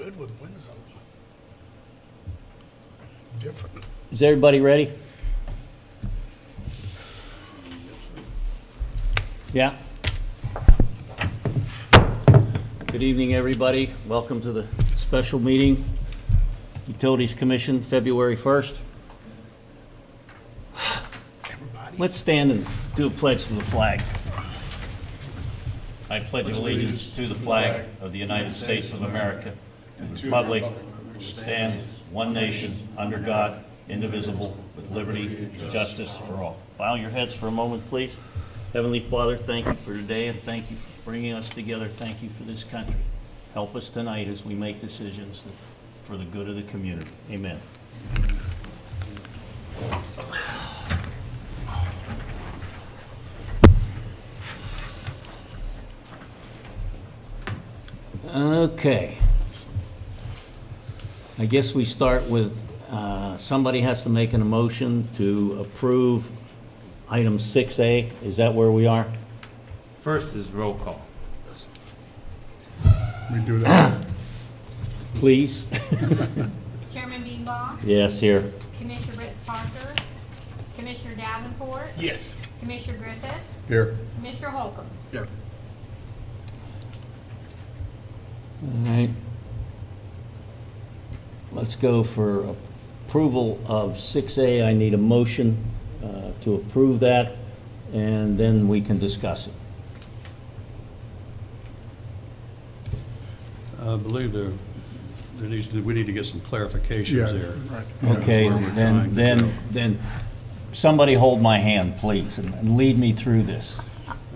good with windows open. Different. Is everybody ready? Yeah? Good evening, everybody. Welcome to the special meeting, Utilities Commission, February 1st. Everybody. Let's stand and do a pledge to the flag. I pledge allegiance to the flag of the United States of America and the republic which stands one nation under God, indivisible, with liberty and justice for all. Bow your heads for a moment, please. Heavenly Father, thank you for today and thank you for bringing us together. Thank you for this country. Help us tonight as we make decisions for the good of the community. Amen. Okay. I guess we start with, somebody has to make an motion to approve item 6A. Is that where we are? First is roll call. We do that. Please. Chairman Beanbaugh, Yes, here. Commissioner Ritz Parker, Commissioner Davenport, Yes. Commissioner Griffith, Here. Commissioner Holcomb. Here. All right. Let's go for approval of 6A. I need a motion to approve that, and then we can discuss it. I believe we need to get some clarifications there. Right. Okay, That's where we're trying to go. then somebody hold my hand, please, and lead me through this.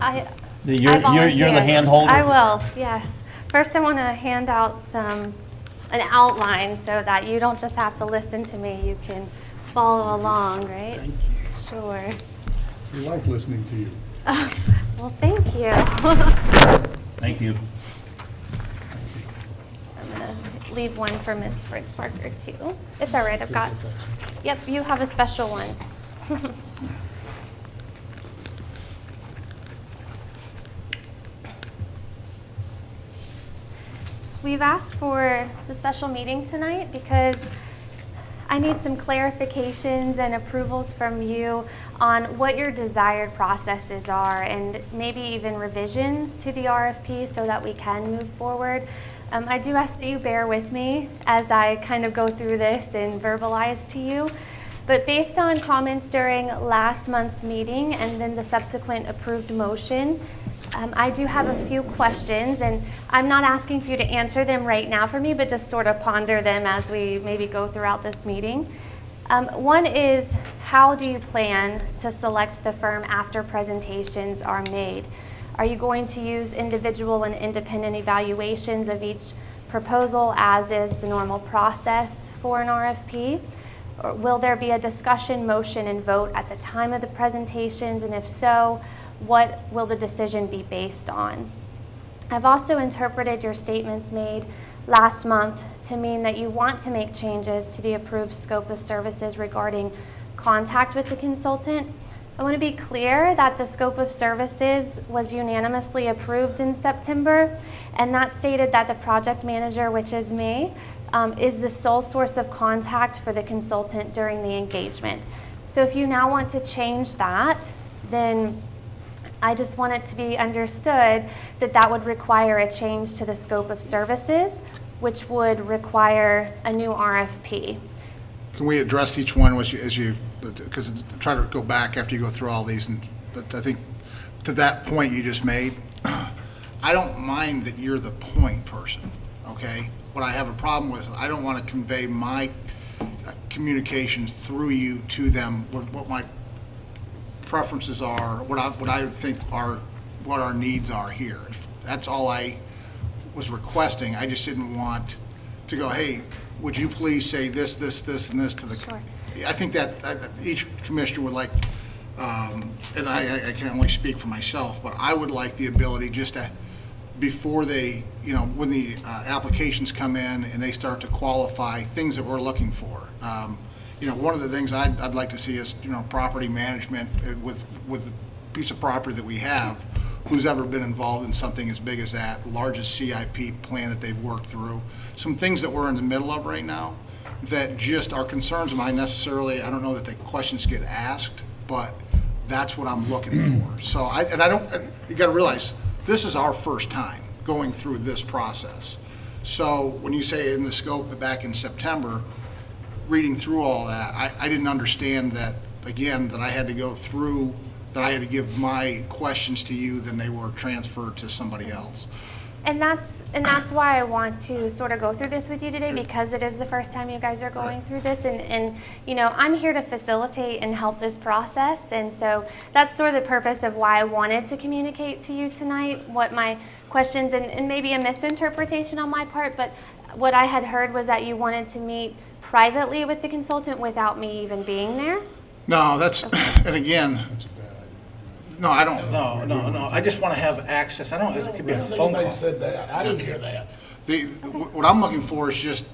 I You're the volunteer. hand holder? I will, yes. First, I want to hand out an outline so that you don't just have to listen to me. You can follow along, right? Thank you. Sure. We like listening to you. Well, thank you. Thank you. I'm going to leave one for Miss Fritz Parker, too. It's all right, I've got, yep, you have a special one. We've asked for the special meeting tonight because I need some clarifications and approvals from you on what your desired processes are and maybe even revisions to the RFP so that we can move forward. I do ask that you bear with me as I kind of go through this and verbalize to you. But based on comments during last month's meeting and then the subsequent approved motion, I do have a few questions, and I'm not asking for you to answer them right now for me, but just sort of ponder them as we maybe go throughout this meeting. One is, how do you plan to select the firm after presentations are made? Are you going to use individual and independent evaluations of each proposal, as is the normal process for an RFP? Or will there be a discussion, motion, and vote at the time of the presentations, and if so, what will the decision be based on? I've also interpreted your statements made last month to mean that you want to make changes to the approved scope of services regarding contact with the consultant. I want to be clear that the scope of services was unanimously approved in September, and that stated that the project manager, which is me, is the sole source of contact for the consultant during the engagement. So if you now want to change that, then I just want it to be understood that that would require a change to the scope of services, which would require a new RFP. Can we address each one as you, because try to go back after you go through all these, and I think to that point you just made, I don't mind that you're the point person, okay? What I have a problem with, I don't want to convey my communications through you to them, what my preferences are, what I think what our needs are here. That's all I was requesting. I just didn't want to go, hey, would you please say this, this, this, and this to the. Sure. I think that each commissioner would like, and I can only speak for myself, but I would like the ability just to, before they, when the applications come in and they start to qualify things that we're looking for. One of the things I'd like to see is, property management with the piece of property that we have. who's ever been involved in something as big as that, largest CIP plan that they've worked through. Some things that we're in the middle of right now that just are concerns of mine necessarily, I don't know that the questions get asked, but that's what I'm looking for. So you gotta realize, this is our first time going through this process. So when you say in the scope back in September, reading through all that, I didn't understand that, again, that I had to go through, that I had to give my questions to you, then they were transferred to somebody else. And that's why I want to sort of go through this with you today, because it is the first time you guys are going through this, and you know, I'm here to facilitate and help this process, and so that's sort of the purpose of why I wanted to communicate to you tonight what my questions, and maybe a misinterpretation on my part, but what I had heard was that you wanted to meet privately with the consultant without me even being there. No, that's, and again, That's a bad idea. no, I don't, no, I just want to have access, I don't, it could be a phone Nobody call. said that. I didn't hear that. What I'm looking for is just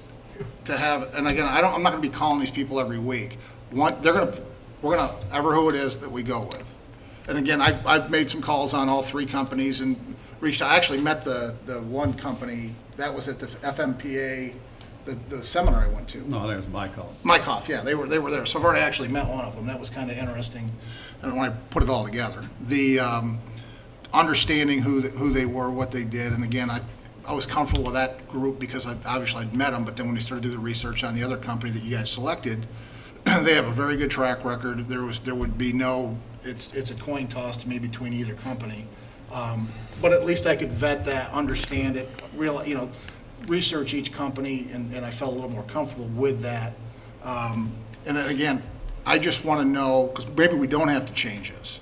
to have, and again, I'm not gonna be calling these people every week. We're gonna, ever who it is that we go with. And again, I've made some calls on all three companies and I actually met the one company, that was at the FMPA, the seminar I went to. No, that was my call. Mycoff, yeah, they were there. So I've already actually met one of them. That was kind of interesting. I don't want to put it all together. The understanding who they were, what they did, and again, I was comfortable with that group because obviously I'd met them, but then when we started to do the research on the other company that you guys selected, they have a very good track record. There would be no, it's a coin toss to me between either company. But at least I could vet that, understand it, research each company, and I felt a little more comfortable with that. And then again, I just want to know, because maybe we don't have to change this.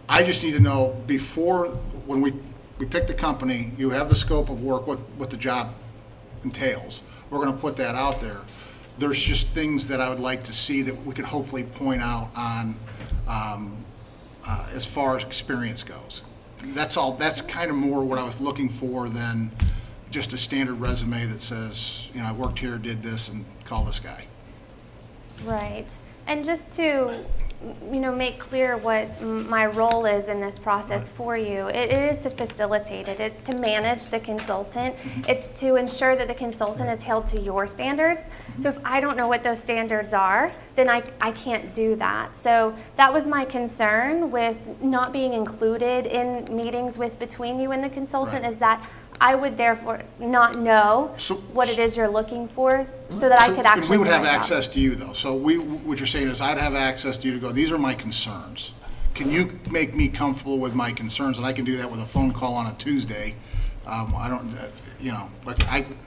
I just need to know before, when we pick the company, you have the scope of work, what the job entails. We're going to put that out there. There's just things that I would like to see that we could hopefully point out on as far as experience goes. That's all. That's kind of more what I was looking for than just a standard resume that says, I worked here, did this, and call this guy. Right. And just to, make clear what my role is in this process for you, it is to facilitate it. It's to manage the consultant. It's to ensure that the consultant is held to your standards. So if I don't know what those standards are, then I can't do that. So that was my concern with not being included in meetings between you and the consultant, Right. is that I would therefore not know what it is you're looking for, so that I could actually. And we would do have my job. access to you, though. So what you're saying is I'd have access to you to go, these are my concerns. Can you make me comfortable with my concerns? And I can do that with a phone call on a Tuesday. I don't,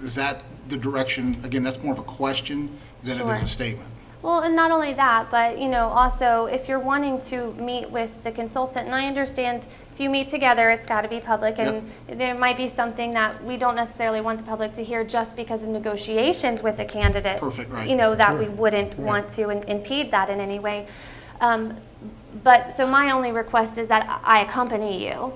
is that the direction? Again, that's more of a question than it is Sure. a statement. Well, and not only that, but also if you're wanting to meet with the consultant, and I understand if you meet together, it's got to be public, and there might be something that we don't necessarily want the public to hear just because of negotiations with the candidate. Perfect, right. That we wouldn't want to impede that in any way. But so my only request is that I accompany you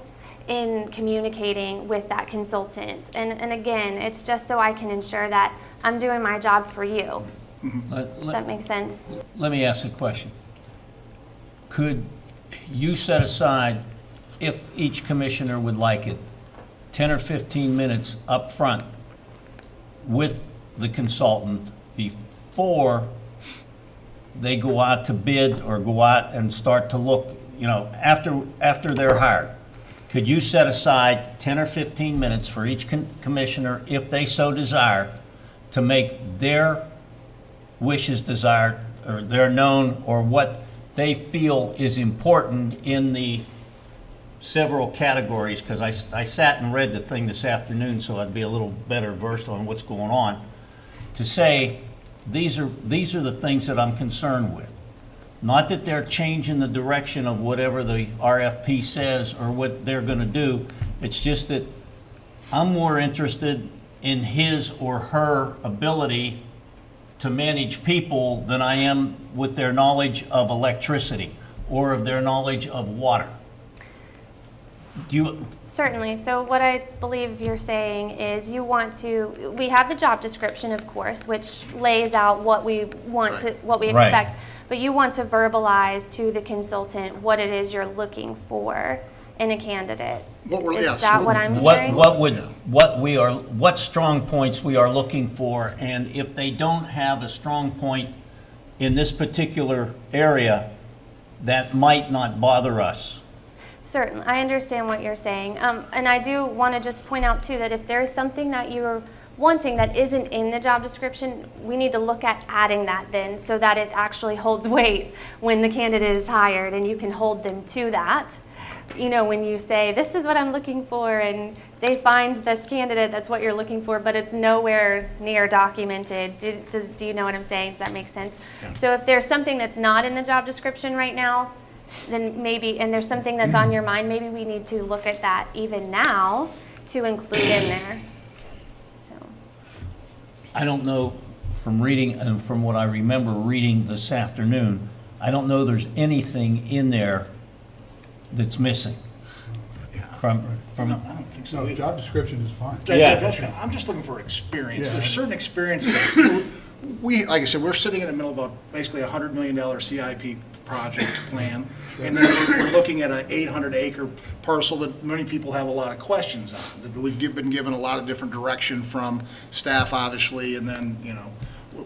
in communicating with that consultant. And again, it's just so I can ensure that I'm doing my job for you. Does that make sense? Let me ask a question. Could you set aside, if each commissioner would like it, 10 or 15 minutes up front with the consultant before they go out to bid or go out and start to look, after they're hired? Could you set aside 10 or 15 minutes for each commissioner, if they so desire, to make their wishes desired, or they're known, or what they feel is important in the several categories? Because I sat and read the thing this afternoon, so I'd be a little better versed on what's going on, to say these are the things that I'm concerned with. Not that they're changing the direction of whatever the RFP says or what they're going to do. It's just that I'm more interested in his or her ability to manage people than I am with their knowledge of electricity or of their knowledge of water. Certainly. So what I believe you're saying is we have the job description, of course, which lays out what we want to, what we Right. expect, but you want to verbalize to the consultant what it is you're looking for in a candidate. What we're, Is yes. that what I'm What, hearing? what strong points we are looking for, and if they don't have a strong point in this particular area, that might not bother us. Certainly, I understand what you're saying. And I do want to just point out too that if there is something that you're wanting that isn't in the job description, we need to look at adding that then so that it actually holds weight when the candidate is hired and you can hold them to that. You know, when you say, this is what I'm looking for, and they find this candidate, that's what you're looking for, but it's nowhere near documented. Do you know what I'm saying? Does that make sense? Yeah. So if there's something that's not in the job description right now, then maybe, and there's something that's on your mind, maybe we need to look at that even now to include in there. So, I don't know, from reading, and from what I remember reading this afternoon, I don't know there's anything in there that's missing from, I don't think so. No, job description is fine. Yeah. I'm just looking for experience. Yeah. There's certain experiences. We, like I said, we're sitting in the middle of basically a $100 million CIP project plan. And then we're looking at an 800-acre parcel that many people have a lot of questions on. That we've been given a lot of different direction from staff, obviously, and then, you know,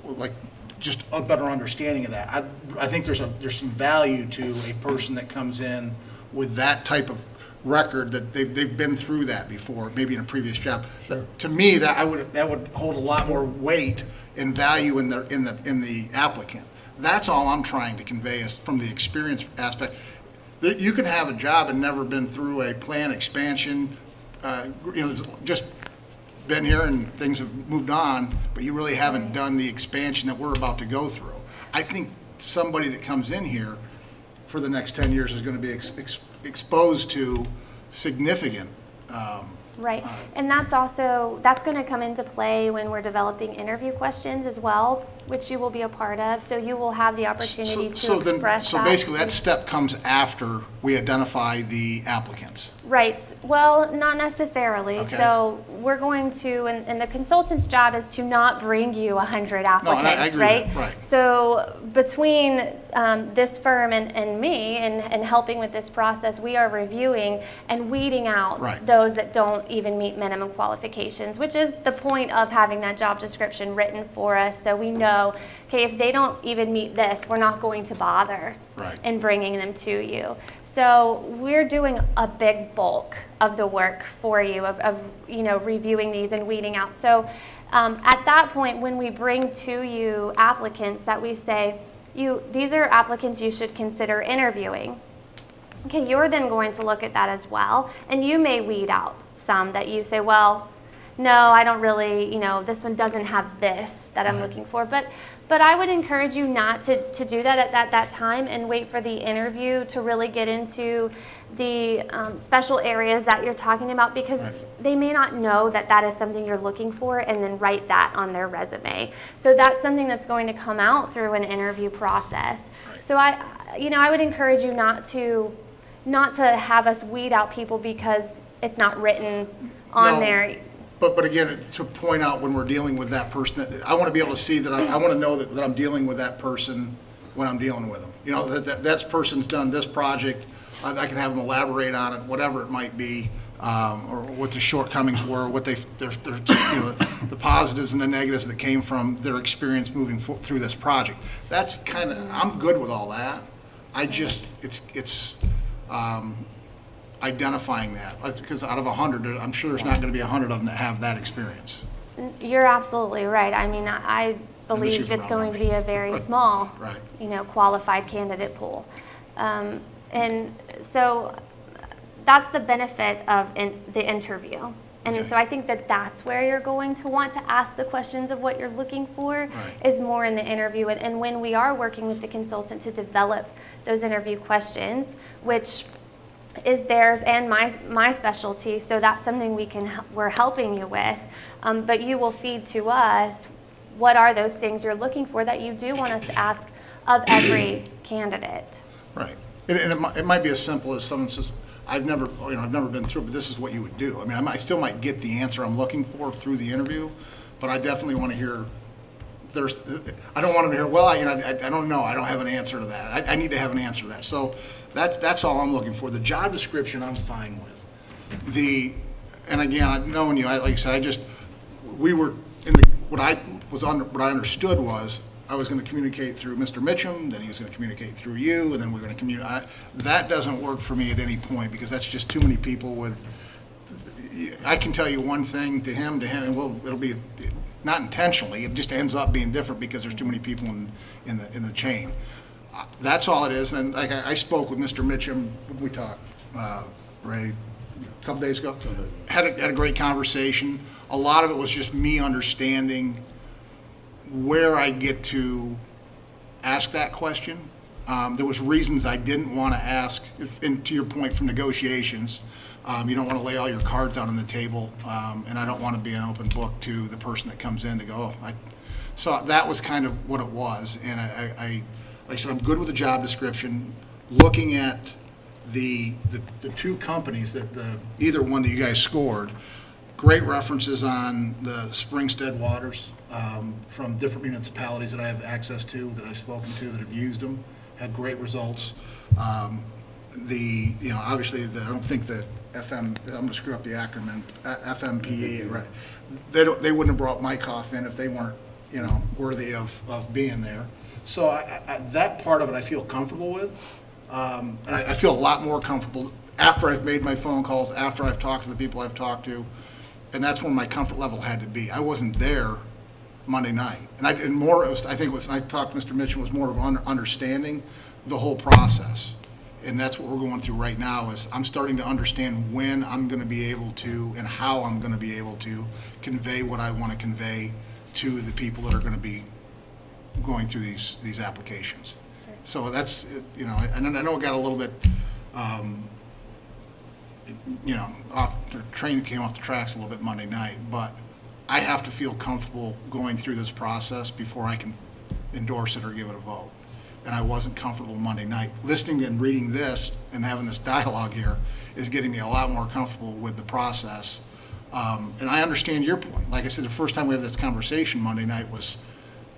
like, just a better understanding of that. I think there's some value to a person that comes in with that type of record, that they've been through that before, maybe in a previous job. To me, that would hold a lot more weight and value in the applicant. That's all I'm trying to convey, is from the experience aspect. You can have a job and never been through a plan expansion, just been here and things have moved on, but you really haven't done the expansion that we're about to go through. I think somebody that comes in here for the next 10 years is going to be exposed to significant. right. And that's going to come into play when we're developing interview questions as well, which you will be a part of. So you will have the opportunity to express So that. basically, that step comes after we identify the applicants. Right. Well, not necessarily. Okay. So we're going to, and the consultant's job is to not bring you 100 applicants, I agree with right? that, right. So between this firm and me and helping with this process, we are reviewing and weeding out Right. those that don't even meet minimum qualifications, which is the point of having that job description written for us. So we know, okay, if they don't even meet this, we're not going to bother Right. in bringing them to you. So we're doing a big bulk of the work for you of reviewing these and weeding out. So at that point, when we bring to you applicants that we say, these are applicants you should consider interviewing. Okay, you're then going to look at that as well, and you may weed out some that you say, well, no, I don't really, this one doesn't have this that I'm looking for. But I would encourage you not to do that at that time, and wait for the interview to really get into the special areas that you're talking about, because they may not know that that is something you're looking for and then write that on their resume. So that's something that's going to come out through an interview process. So I would encourage you not to have us weed out people because it's not written on No. there. But again, to point out when we're dealing with that person, that I want to be able to see that I want to know that I'm dealing with that person when I'm dealing with them. That person's done this project. I can have them elaborate on it, whatever it might be, or what the shortcomings were, what the positives and the negatives that came from their experience moving through this project. That's kind of, I'm good with all that. I just, it's identifying that, because out of 100, I'm sure there's not going to be 100 of them that have that experience. You're absolutely right. I mean, I believe using it's round going to numbers. be a very small, Right. qualified candidate pool. And so that's the benefit of the interview. And Okay. so I think that that's where you're going to want to ask the questions of what you're looking for, Right. is more in the interview. And when we are working with the consultant to develop those interview questions, which is theirs and my specialty, so that's something we're helping you with. But you will feed to us what are those things you're looking for that you do want us to ask of every candidate. Right. And it might be as simple as someone says, I've never been through it, but this is what you would do. I mean, I still might get the answer I'm looking for through the interview, but I definitely want to hear, I don't want them to hear, well, I don't know, I don't have an answer to that. I need to have an answer to that. So that's all I'm looking for. The job description I'm fine with. And again, knowing you, like I said, we were what I understood was I was going to communicate through Mr. Mitchum, then he was going to communicate through you, and then we're going to communicate. That doesn't work for me at any point, because that's just too many people with, I can tell you one thing to him, and it'll be not intentionally, it just ends up being different because there's too many people in the chain. That's all it is. And like I spoke with Mr. Mitchum, we talked, Ray, a couple days ago. Had a great conversation. A lot of it was just me understanding where I get to ask that question. There was reasons I didn't want to ask, and to your point from negotiations, you don't want to lay all your cards out on the table, and I don't want to be an open book to the person that comes in to go, so that was kind of what it was. And like I said, I'm good with the job description. Looking at the two companies either one that you guys scored, great references on the Springstead waters from different municipalities that I have access to, that I've spoken to, that have used them, had great results. Obviously, I don't think that I'm going to screw up the acronym, FMPE, right? They wouldn't have brought Mike Hoff in if they weren't, worthy of being there. So that part of it I feel comfortable with. And I feel a lot more comfortable after I've made my phone calls, after I've talked to the people I've talked to. And that's when my comfort level had to be. I wasn't there Monday night. I think when I talked to Mr. Mitchell, was more of understanding the whole process. And that's what we're going through right now, is I'm starting to understand when I'm going to be able to and how I'm going to be able to convey what I want to convey to the people that are going to be going through these applications. Sure. So that's, I know it got a little bit, the train came off the tracks a little bit Monday night, but I have to feel comfortable going through this process before I can endorse it or give it a vote. And I wasn't comfortable Monday night. Listening and reading this and having this dialogue here is getting me a lot more comfortable with the process. And I understand your point. Like I said, the first time we had this conversation Monday night was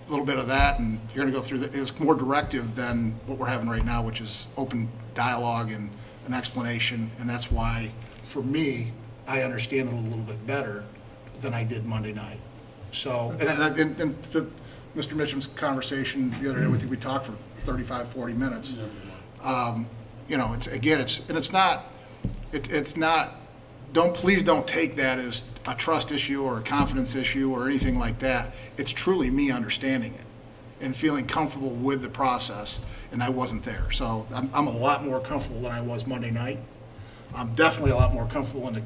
a little bit of that, and you're going to go through it was more directive than what we're having right now, which is open dialogue and an explanation. And that's why, for me, I understand it a little bit better than I did Monday night. So, and to Mr. Mitchum's conversation the other day with you, we talked for 35, 40 minutes. Please don't take that as a trust issue or a confidence issue or anything like that. It's truly me understanding it and feeling comfortable with the process, and I wasn't there. So I'm a lot more comfortable than I was Monday night. I'm definitely a lot more comfortable in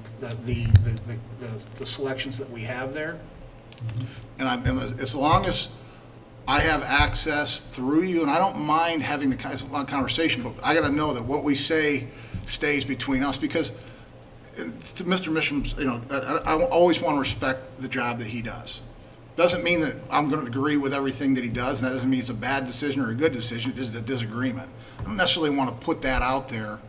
the selections that we have there. And as long as I have access through you, and I don't mind having it's a long conversation, but I got to know that what we say stays between us, because to Mr. Mitchum's, I always want to respect the job that he does. Doesn't mean that I'm going to agree with everything that he does, and that doesn't mean it's a bad decision or a good decision. It's a disagreement. I don't necessarily want to put that out there.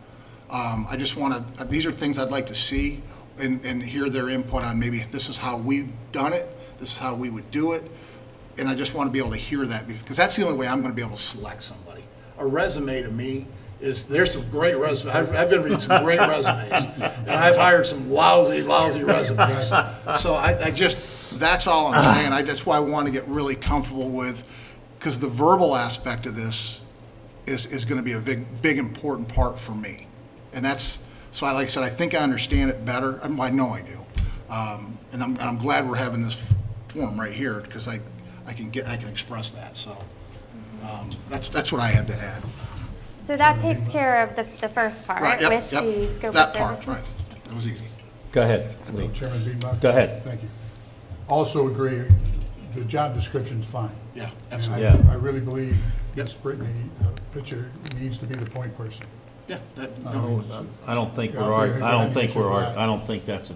I just want to, these are things I'd like to see and hear their input on, maybe this is how we've done it, this is how we would do it. And I just want to be able to hear that, because that's the only way I'm going to be able to select somebody. A resume to me there's some great resumes. I've been reading some great resumes, and I've hired some lousy resumes. So that's all I'm saying. That's why I want to get really comfortable with, because the verbal aspect of this is going to be a big important part for me. And so like I said, I think I understand it better. I know I do. And I'm glad we're having this forum right here, because I can express that. So that's what I had to add. So that takes care of the first part, Right, yep, with yep. the scope That of part, services? right. That was easy. Go ahead, Lee. Chairman Beamer? Go ahead. Thank you. Also agree, the job description's fine. Yeah, And absolutely. Yeah. I really believe Ms. Brittany Pitcher needs to be the point person. Yeah, I don't think Yeah, I don't think that's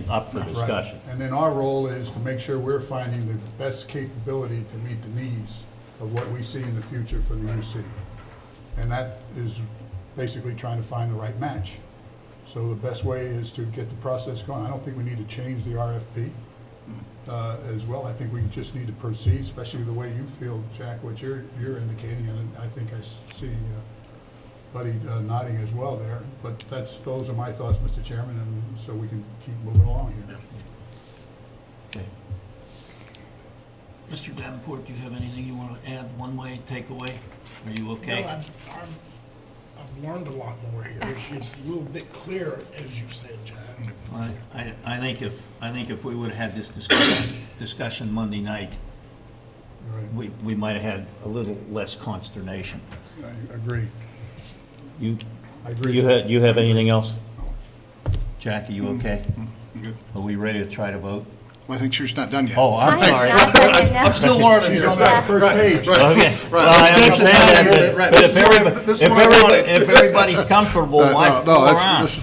up for Right. discussion. And then our role is to make sure we're finding the best capability to meet the needs of what we see in the future for the UC. And that is basically trying to find the right match. So the best way is to get the process going. I don't think we need to change the RFP as well. I think we just need to proceed, especially the way you feel, Jack, what you're indicating, and I think I see everybody nodding as well there. But those are my thoughts, Mr. Chairman, and so we can keep moving along here. Okay. Mr. Davenport, do you have anything you want to add, one way, takeaway? Are you okay? No, I've learned a lot more here. It's a little bit clearer, as you said, Jack. I think if we would have had this discussion Monday night, Right. we might have had a little less consternation. I agree. You, I agree. you have anything else? Jack, are you okay? I'm good. Are we ready to try to vote? Well, I think she's not done yet. Oh, I'm I sorry. have not done it yet. Still learning She's here. on that first page. Okay, well, I understand that, Right. but if This is what I wanted. if everybody's comfortable, why No, fool that's-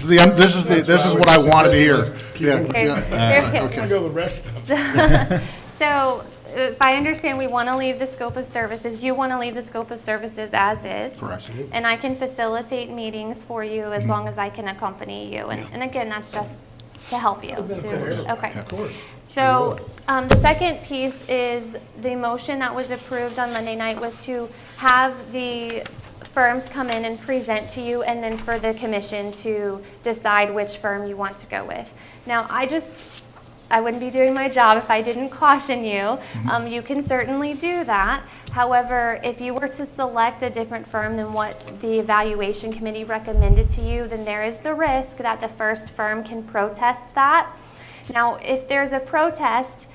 around? this is what I wanted to hear. Yeah, Okay. yeah. Very I'm good. gonna go the rest of it. So, if I understand, we want to leave the scope of services, you want to leave the scope of services as is. Correct. And I can facilitate meetings for you as long as I can accompany you. And again, that's just to help you. benefit everybody, Okay. of course. So, the second piece is the motion that was approved on Monday night was to have the firms come in and present to you, and then for the commission to decide which firm you want to go with. Now, I wouldn't be doing my job if I didn't caution you. You can certainly do that. However, if you were to select a different firm than what the evaluation committee recommended to you, then there is the risk that the first firm can protest that. Now, if there's a protest,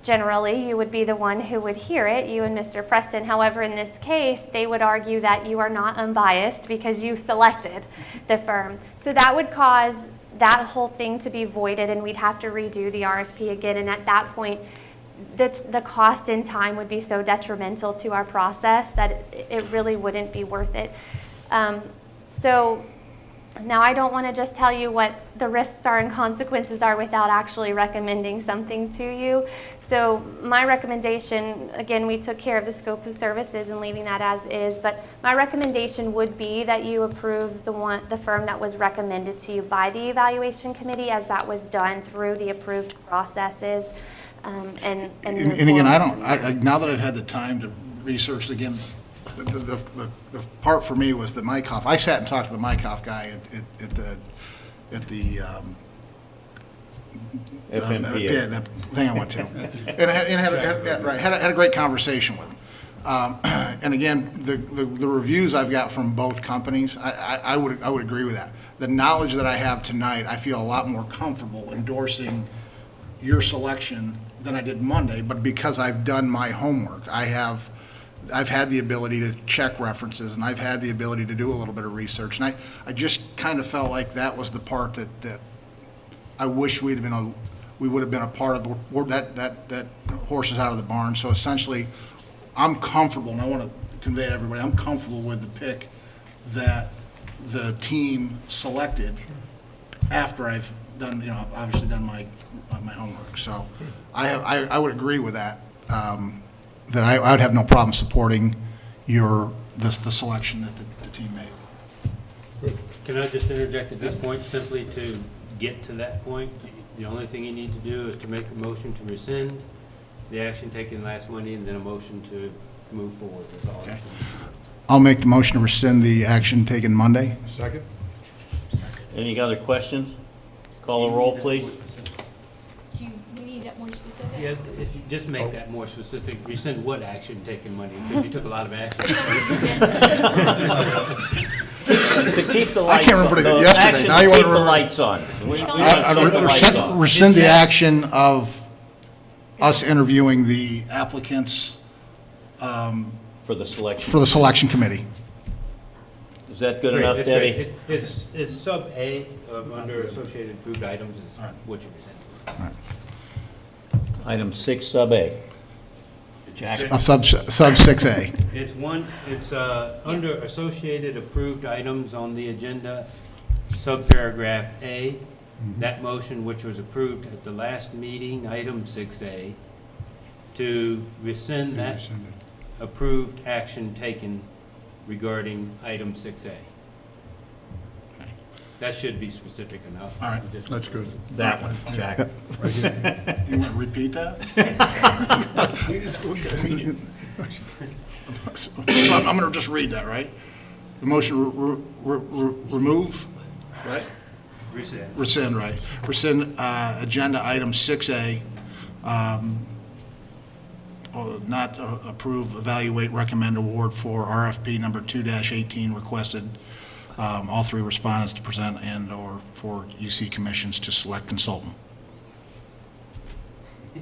generally you would be the one who would hear it, you and Mr. Preston. However, in this case, they would argue that you are not unbiased because you selected the firm. So that would cause that whole thing to be voided, and we'd have to redo the RFP again. And at that point, the cost and time would be so detrimental to our process that it really wouldn't be worth it. So now I don't want to just tell you what the risks are and consequences are without actually recommending something to you. So my recommendation, again, we took care of the scope of services and leaving that as is, but my recommendation would be that you approve the firm that was recommended to you by the evaluation committee, as that was done through the approved processes. And again, now that I've had the time to research it again, the part for me was the Mycoff. I sat and talked to the Mycoff guy at the FMPA. the thing I went to, and had a great conversation with him. And again, the reviews I've got from both companies, I would agree with that. The knowledge that I have tonight, I feel a lot more comfortable endorsing your selection than I did Monday. But because I've done my homework, I've had the ability to check references, and I've had the ability to do a little bit of research. And I just kind of felt like that was the part that I wish we would have been a part of. That horse is out of the barn. So essentially, I'm comfortable, and I want to convey to everybody, I'm comfortable with the pick that the team selected after I've done, obviously done my homework. So I would agree with that. That I would have no problem supporting the selection that the team made. Can I just interject at this point, simply to get to that point? The only thing you need to do is to make a motion to rescind the action taken last Monday, and then a motion to move forward. That's all. Okay. I'll make the motion to rescind the action taken Monday. Second? Any other questions? Call the roll, please. Do you need that more specific? Yeah, if you just make that more specific, rescind what action taken Monday, because you took a lot of action. To keep the I lights can't on. remember it The yesterday. action Now to you want keep to the remember- lights on. We It's want on. to keep the lights on. Rescind the action of us interviewing the applicants For the selection. for the selection committee. Is that good Great, enough, that's Debbie? great. It's sub A of under associated approved items is what you're rescinding. Item 6, sub A. Jack? Sub 6A. It's under associated approved items on the agenda, subparagraph A. That motion, which was approved at the last meeting, item 6A, to rescind that Rescinded. approved action taken regarding item 6A. That should be specific enough. All right. That's good. That one, Jack. You want to repeat that? So I'm going to just read that, right? The motion remove, right? Rescind, right. Rescind agenda item 6A, not approve, evaluate, recommend award for RFP number 2-18 requested all three respondents to present and/or for UC commissions to select consultant.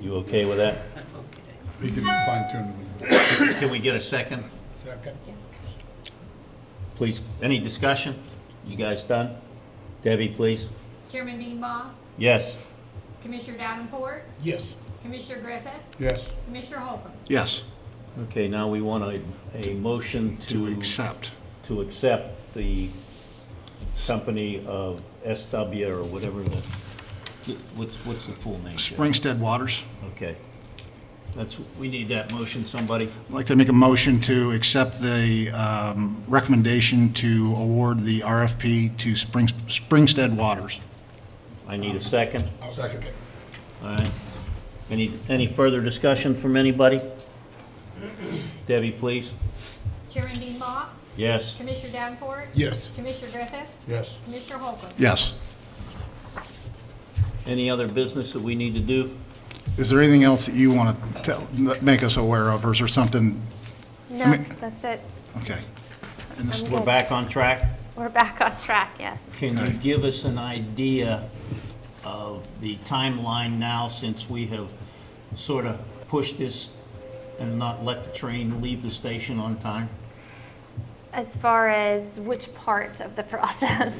You okay with that? We can fine tune it. Can we get a second? Second. Yes. Please, any discussion? You guys done? Debbie, please. Chairman Beanbaugh, Yes. Commissioner Davenport, Yes. Commissioner Griffith, Yes. Commissioner Holcomb. Yes, Okay, now we want a motion to accept. to accept the company of SW or whatever what's the full name? Jeff? Springstead Waters. Okay. We need that motion, somebody? I'd like to make a motion to accept the recommendation to award the RFP to Springstead Waters. I need a second. I'll second it. All right. Any further discussion from anybody? Debbie, please. Chairman Beanbaugh, Yes. Commissioner Davenport, Yes. Commissioner Griffith, Yes. Commissioner Holcomb. Yes. Any other business that we need to do? Is there anything else that you want to make us aware of, or is there something? No, that's it. Okay. I'm We're good. back on track? We're back on track, yes. Can you give us an idea of the timeline now, since we have sort of pushed this and not let the train leave the station on time? As far as which part of the process?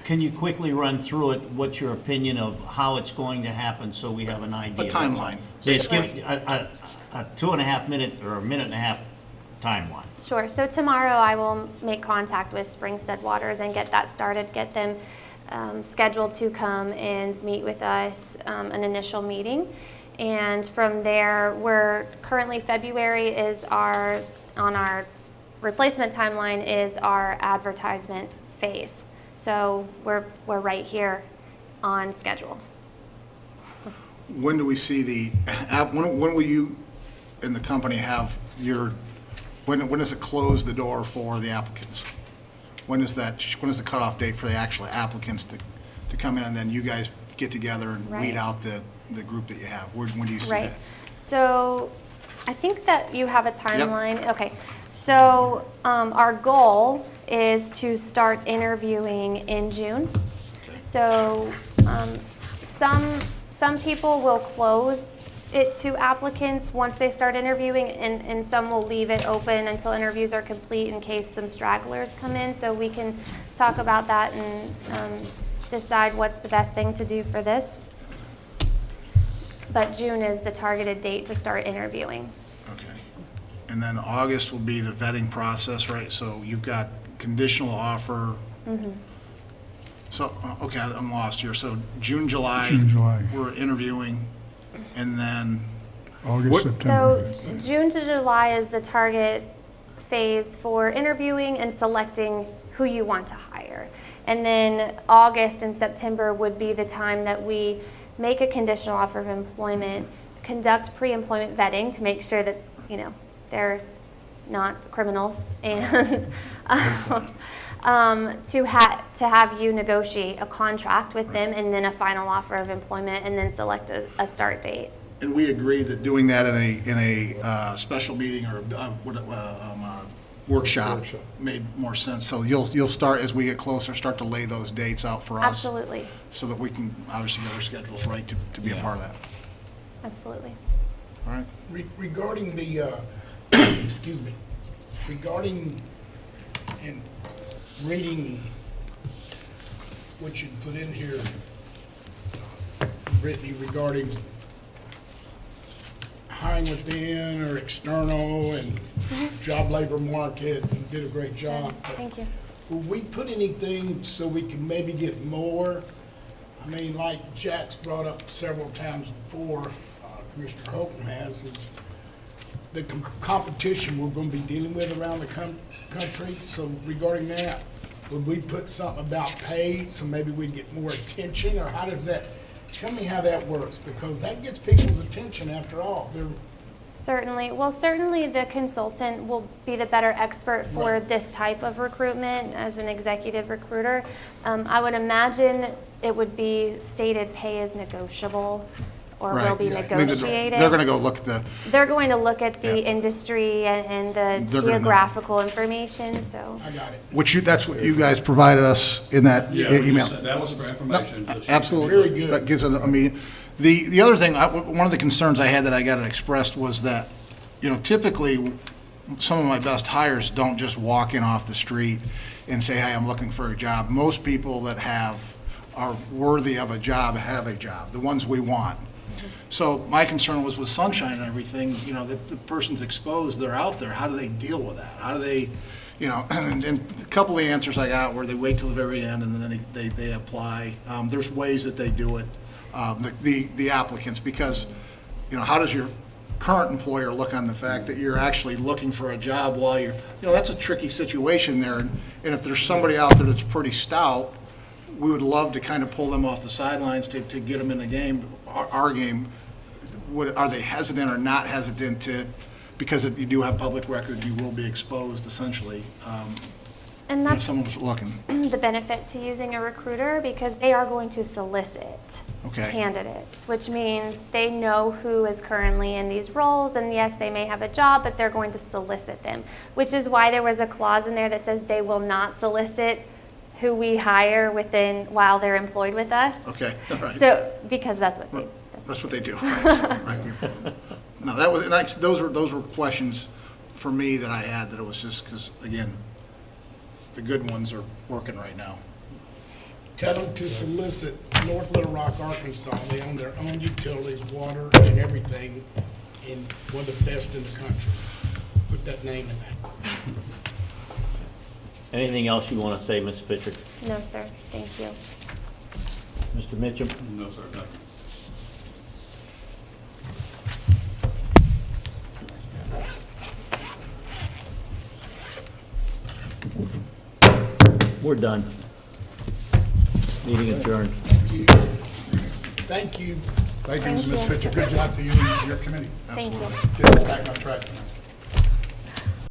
Can you quickly run through it, what's your opinion of how it's going to happen, so we have an idea? A timeline, Just give basically. a 2.5 minute or a minute and a half timeline. Sure. So tomorrow I will make contact with Springstead Waters and get that started, get them scheduled to come and meet with us, an initial meeting. And from there, we're currently February is on our replacement timeline is our advertisement phase. So we're right here on schedule. When do we see the, when will you and the company have your, when does it close the door for the applicants? When is the cutoff date for the actual applicants to come in, and then you guys get together and Right. weed out the group that you have? When do you see Right. that? So I think that you have a timeline. Okay. So our goal is to start interviewing in June. So some people will close it to applicants once they start interviewing, and some will leave it open until interviews are complete in case some stragglers come in. So we can talk about that and decide what's the best thing to do for this. But June is the targeted date to start interviewing. Okay. And then August will be the vetting process, right? So you've got conditional offer. So, okay, I'm lost here. So June, July. June, July. We're interviewing, and then, August, What- September. So June to July is the target phase for interviewing and selecting who you want to hire. And then August and September would be the time that we make a conditional offer of employment, conduct pre-employment vetting to make sure that, they're not criminals, and to have you negotiate a contract with them, and then a final offer of employment, and then select a start date. and we agreed that doing that in a special meeting or workshop made more sense. So you'll start, as we get closer, start to lay those dates out for us. Absolutely, So that we can obviously get our schedules right to be a part of that. absolutely. All right? Regarding the, excuse me, regarding and reading what you put in here, Brittany, regarding hiring within or external and job labor market, you did a great job. Thank you. Will we put anything so we can maybe get more? I mean, like Jack's brought up several times before, Commissioner Holcomb has, is the competition we're going to be dealing with around the country. So regarding that, would we put something about pay so maybe we get more attention, or how does that, tell me how that works, because that gets people's attention after all. Certainly. Well, certainly the consultant will be the better expert for Right. this type of recruitment as an executive recruiter. I would imagine it would be stated pay is negotiable or will Right. be Yeah. negotiated. They're going to go look at the, They're going to look at the Yeah. industry and the They're gonna know. geographical information, so. I got it. which you, that's what you guys provided us in that email. That was for information. just- Absolutely. Very good. That gives it, I mean, the other thing, one of the concerns I had that I got expressed was that, typically, some of my best hires don't just walk in off the street and say, hey, I'm looking for a job. Most people that are worthy of a job have a job, the ones we want. So my concern was with sunshine and everything, the person's exposed, they're out there, how do they deal with that? How do they, and a couple of the answers I got were they wait till the very end and then they apply. There's ways that they do it, the applicants, because, how does your current employer look on the fact that you're actually looking for a job while you're, that's a tricky situation there. And if there's somebody out there that's pretty stout, we would love to kind of pull them off the sidelines to get them in the game, our game. Are they hesitant or not hesitant to, because if you do have public record, you will be exposed essentially. And that's Someone's looking. the benefit to using a recruiter, because they are going to solicit Okay. candidates, which means they know who is currently in these roles, and yes, they may have a job, but they're going to solicit them, which is why there was a clause in there that says they will not solicit who we hire while they're employed with us. Okay, all right. So, because that's what they, That's what they do. Right. No, that was, and those were questions for me that I had, that it was just because, again, the good ones are working right now. Tell them to solicit North Little Rock, Arkansas. They own their own utilities, water, and everything, and one of the best in the country. Put that name in there. Anything else you want to say, Ms. Pitcher? no, sir, thank you. Mr. Mitchum? No, sir, nothing. We're done. Meeting adjourned. Thank you. Thank you, Thank Ms. you. Pitcher. Good job to you and your committee. Thank you. Get us back on track.